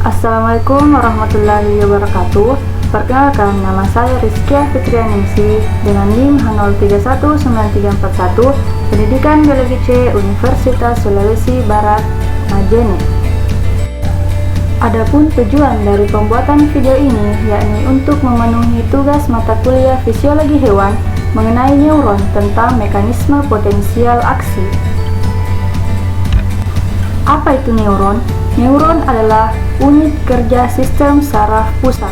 Assalamualaikum warahmatullahi wabarakatuh. Perkenalkan, nama saya Rizkia Fitrianingsih dengan NIM H031941, Pendidikan Biologi C, Universitas Sulawesi Barat, Majene. Adapun tujuan dari pembuatan video ini yakni untuk memenuhi tugas mata kuliah fisiologi hewan mengenai neuron tentang mekanisme potensial aksi. Apa itu neuron? Neuron adalah unit kerja sistem saraf pusat.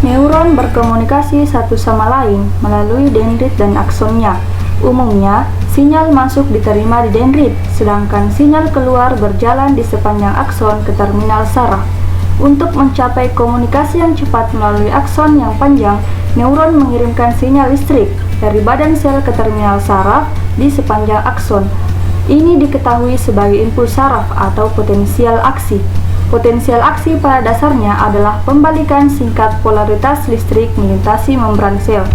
Neuron berkomunikasi satu sama lain melalui dendrit dan aksonnya. Umumnya, sinyal masuk diterima di dendrit, sedangkan sinyal keluar berjalan di sepanjang akson ke terminal saraf. Untuk mencapai komunikasi yang cepat melalui akson yang panjang, neuron mengirimkan sinyal listrik dari badan sel ke terminal saraf di sepanjang akson. Ini diketahui sebagai impuls saraf atau potensial aksi. Potensial aksi pada dasarnya adalah pembalikan singkat polaritas listrik melintasi membran sel.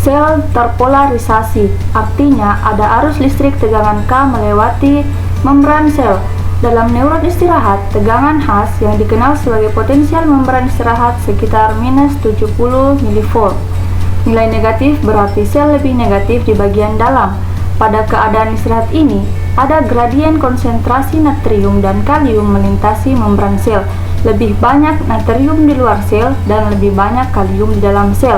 Sel terpolarisasi, artinya ada arus listrik tegangan K melewati membran sel. Dalam neuron istirahat, tegangan khas yang dikenal sebagai potensial membran istirahat sekitar minus 70 mV. Nilai negatif berarti sel lebih negatif di bagian dalam. Pada keadaan istirahat ini, ada gradien konsentrasi natrium dan kalium melintasi membran sel. Lebih banyak natrium di luar sel dan lebih banyak kalium di dalam sel.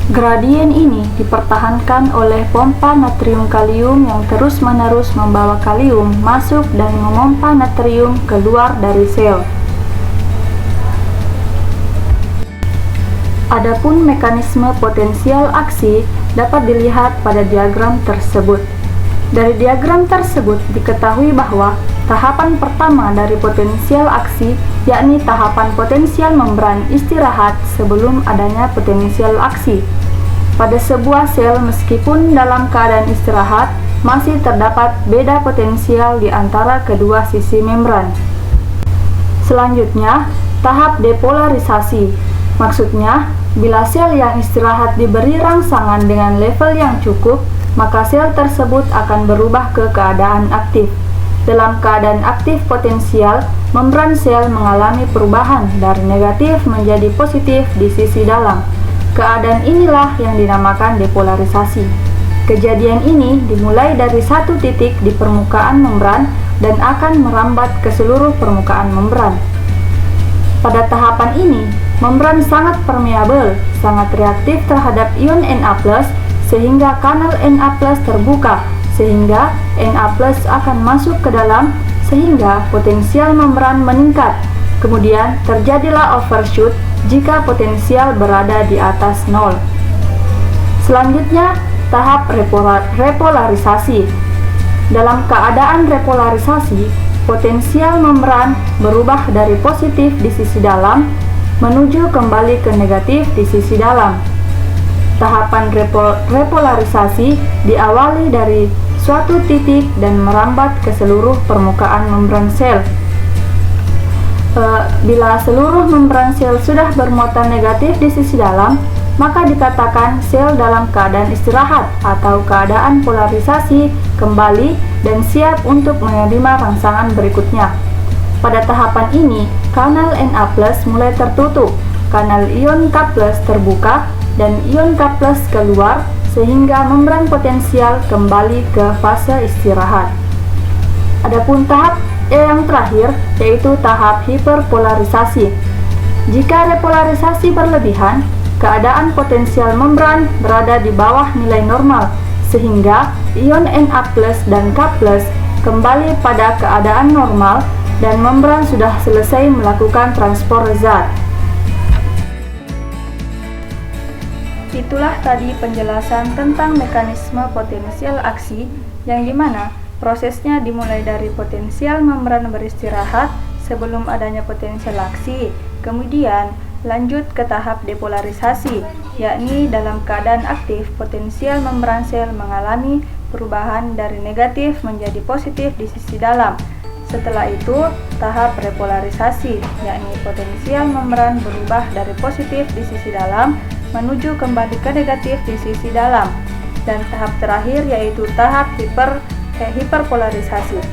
Gradien ini dipertahankan oleh pompa natrium-kalium yang terus-menerus membawa kalium masuk dan memompa natrium keluar dari sel. Adapun mekanisme potensial aksi dapat dilihat pada diagram tersebut. Dari diagram tersebut diketahui bahwa tahapan pertama dari potensial aksi yakni tahapan potensial membran istirahat sebelum adanya potensial aksi. Pada sebuah sel meskipun dalam keadaan istirahat masih terdapat beda potensial di antara kedua sisi membran. Selanjutnya, tahap depolarisasi. Maksudnya, bila sel yang istirahat diberi rangsangan dengan level yang cukup, maka sel tersebut akan berubah ke keadaan aktif. Dalam keadaan aktif potensial, membran sel mengalami perubahan dari negatif menjadi positif di sisi dalam. Keadaan inilah yang dinamakan depolarisasi. Kejadian ini dimulai dari satu titik di permukaan membran dan akan merambat ke seluruh permukaan membran. Pada tahapan ini, membran sangat permeabel, sangat reaktif terhadap ion Na+, sehingga kanal Na+ terbuka, sehingga Na+ akan masuk ke dalam, sehingga potensial membran meningkat. Kemudian terjadilah overshoot jika potensial berada di atas 0. Selanjutnya, tahap repolarisasi. Dalam keadaan repolarisasi, potensial membran berubah dari positif di sisi dalam menuju kembali ke negatif di sisi dalam. Tahapan repolarisasi diawali dari suatu titik dan merambat ke seluruh permukaan membran sel. Bila seluruh membran sel sudah bermuatan negatif di sisi dalam, maka dikatakan sel dalam keadaan istirahat atau keadaan polarisasi kembali dan siap untuk menerima rangsangan berikutnya. Pada tahapan ini, kanal Na+ mulai tertutup, kanal ion K+ terbuka, dan ion K+ keluar sehingga membran potensial kembali ke fase istirahat. Adapun tahap yang terakhir yaitu tahap hiperpolarisasi. Jika repolarisasi berlebihan, keadaan potensial membran berada di bawah nilai normal, sehingga ion Na+ dan K+ kembali pada keadaan normal dan membran sudah selesai melakukan transport zat. Itulah tadi penjelasan tentang mekanisme potensial aksi yang dimana prosesnya dimulai dari potensial membran beristirahat sebelum adanya potensial aksi, kemudian lanjut ke tahap depolarisasi, yakni dalam keadaan aktif potensial membran sel mengalami perubahan dari negatif menjadi positif di sisi dalam. Setelah itu, tahap repolarisasi, yakni potensial membran berubah dari positif di sisi dalam menuju kembali ke negatif di sisi dalam. Dan tahap terakhir yaitu tahap hiperpolarisasi.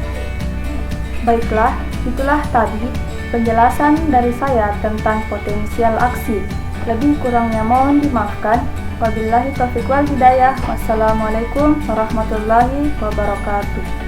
Baiklah, itulah tadi penjelasan dari saya tentang potensial aksi. Lebih kurangnya mohon dimaafkan. Wabillahi taufiq wal hidayah. Wassalamualaikum warahmatullahi wabarakatuh.